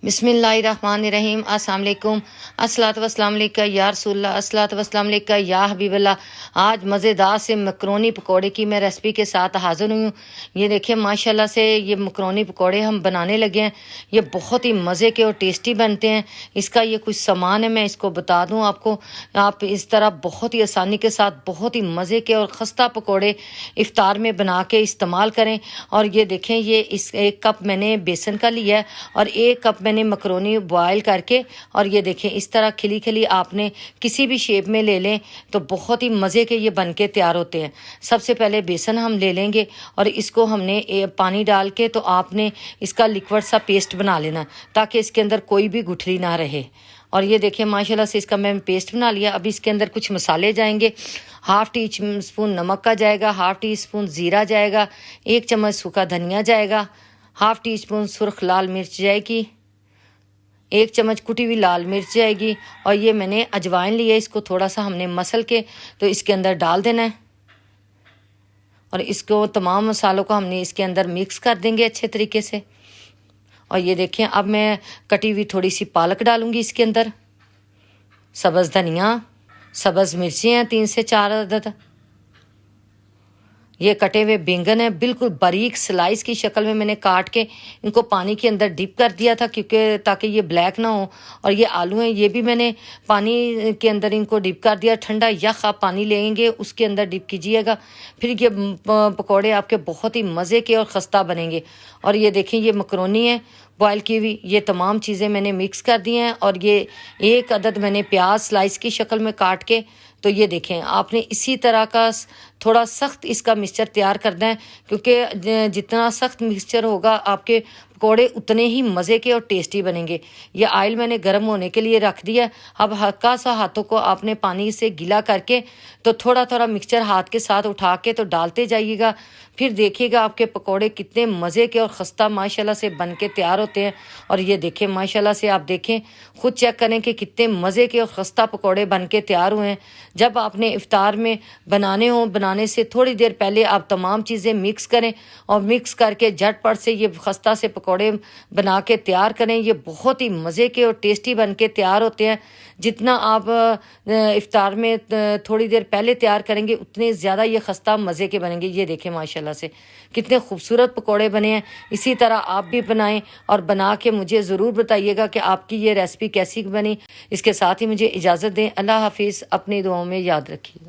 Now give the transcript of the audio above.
बिस्मिल्लाहिर्रहमानिर्रहीम। अस्सलाम वालेकुम। अस्सलातु वस्सलाम अलैका या रसूलल्लाह, अस्सलातु वस्सलाम अलैका या हबीबल्लाह। आज मज़ेदार से मकरोनी पकोड़े की मैं रेसिपी के साथ हाज़िर हुई हूँ। ये देखिए माशाल्लाह से ये मकरोनी पकोड़े हम बनाने लगे हैं। ये बहुत ही मज़े के और टेस्टी बनते हैं। इसका ये कुछ सामान है, मैं इसको बता दूँ आपको। आप इस तरह बहुत ही आसानी के साथ बहुत ही मज़े के और ख़स्ता पकोड़े इफ़्तार में बना के इस्तेमाल करें। और ये देखें, ये इस 1 कप मैंने बेसन का लिया है और 1 कप मैंने मकरोनी बॉयल करके, और ये देखें इस तरह खिली खिली आपने किसी भी शेप में ले लें तो बहुत ही मज़े के ये बन के तैयार होते हैं। सबसे पहले बेसन हम ले लेंगे और इसको हमने पानी डाल के तो आपने इसका लिक्विड सा पेस्ट बना लेना ताकि इसके अंदर कोई भी गुठली ना रहे। और ये देखिए माशाल्लाह से इसका मैंने पेस्ट बना लिया। अभी इसके अंदर कुछ मसाले जाएंगे। 1/2 टी स्पून नमक का जाएगा, 1/2 टी स्पून ज़ीरा जाएगा, 1 चम्मच सूखा धनिया जाएगा, 1/2 टी स्पून सुर्ख लाल मिर्च जाएगी, 1 चम्मच कुटी हुई लाल मिर्च जाएगी। और ये मैंने अजवाइन लिया, इसको थोड़ा सा हमने मसल के तो इसके अंदर डाल देना है। और इसको तमाम मसालों को हमने इसके अंदर मिक्स कर देंगे अच्छे तरीके से। और ये देखें, अब मैं कटी हुई थोड़ी सी पालक डालूंगी इसके अंदर, सब्ज़ धनिया, सब्ज़ मिर्ची हैं 3 से 4 अदद, ये कटे हुए बैंगन है बिल्कुल बारीक स्लाइस की शक्ल में मैंने काट के इनको पानी के अंदर डिप कर दिया था क्योंकि ताकि ये ब्लैक ना हो। और ये आलू हैं, ये भी मैंने पानी के अंदर इनको डिप कर दिया। ठंडा यख आप पानी लेंगे उसके अंदर डिप कीजिएगा, फिर ये पकौड़े आपके बहुत ही मज़े के और ख़स्ता बनेंगे। और ये देखें, ये मकरोनी है बॉयल की हुई, ये तमाम चीज़ें मैंने मिक्स कर दी हैं। और ये 1 अदद मैंने प्याज स्लाइस की शक्ल में काट के, तो ये देखें आपने इसी तरह का थोड़ा सख्त इसका मिक्सचर तैयार करना है क्योंकि जितना सख्त मिक्सचर होगा आपके पकौड़े उतने ही मज़े के और टेस्टी बनेंगे। ये ऑयल मैंने गर्म होने के लिए रख दिया। अब हल्का सा हाथों को आपने पानी से गीला करके तो थोड़ा थोड़ा मिक्सचर हाथ के साथ उठा के तो डालते जाइएगा। फिर देखिएगा आपके पकौड़े कितने मज़े के और ख़स्ता माशाल्लाह से बन के तैयार होते हैं। और ये देखें माशाल्लाह से, आप देखें खुद चेक करें कि कितने मज़े के और ख़स्ता पकौड़े बन के तैयार हुए हैं। जब आपने इफ़्तार में बनाने हों, बनाने से थोड़ी देर पहले आप तमाम चीज़ें मिक्स करें और मिक्स करके झटपट से ये ख़स्ता से पकौड़े बना के तैयार करें। ये बहुत ही मज़े के और टेस्टी बन के तैयार होते हैं। जितना आप इफ़्तार में थोड़ी देर पहले तैयार करेंगे उतने ज़्यादा ये ख़स्ता मज़े के बनेंगे। ये देखें माशाल्लाह से कितने खूबसूरत पकौड़े बने हैं। इसी तरह आप भी बनाएं और बना के मुझे ज़रूर बताइएगा कि आपकी ये रेसिपी कैसी बनी। इसके साथ ही मुझे इजाज़त दें। अल्लाह हाफिज़। अपनी दुआओं में याद रखिएगा।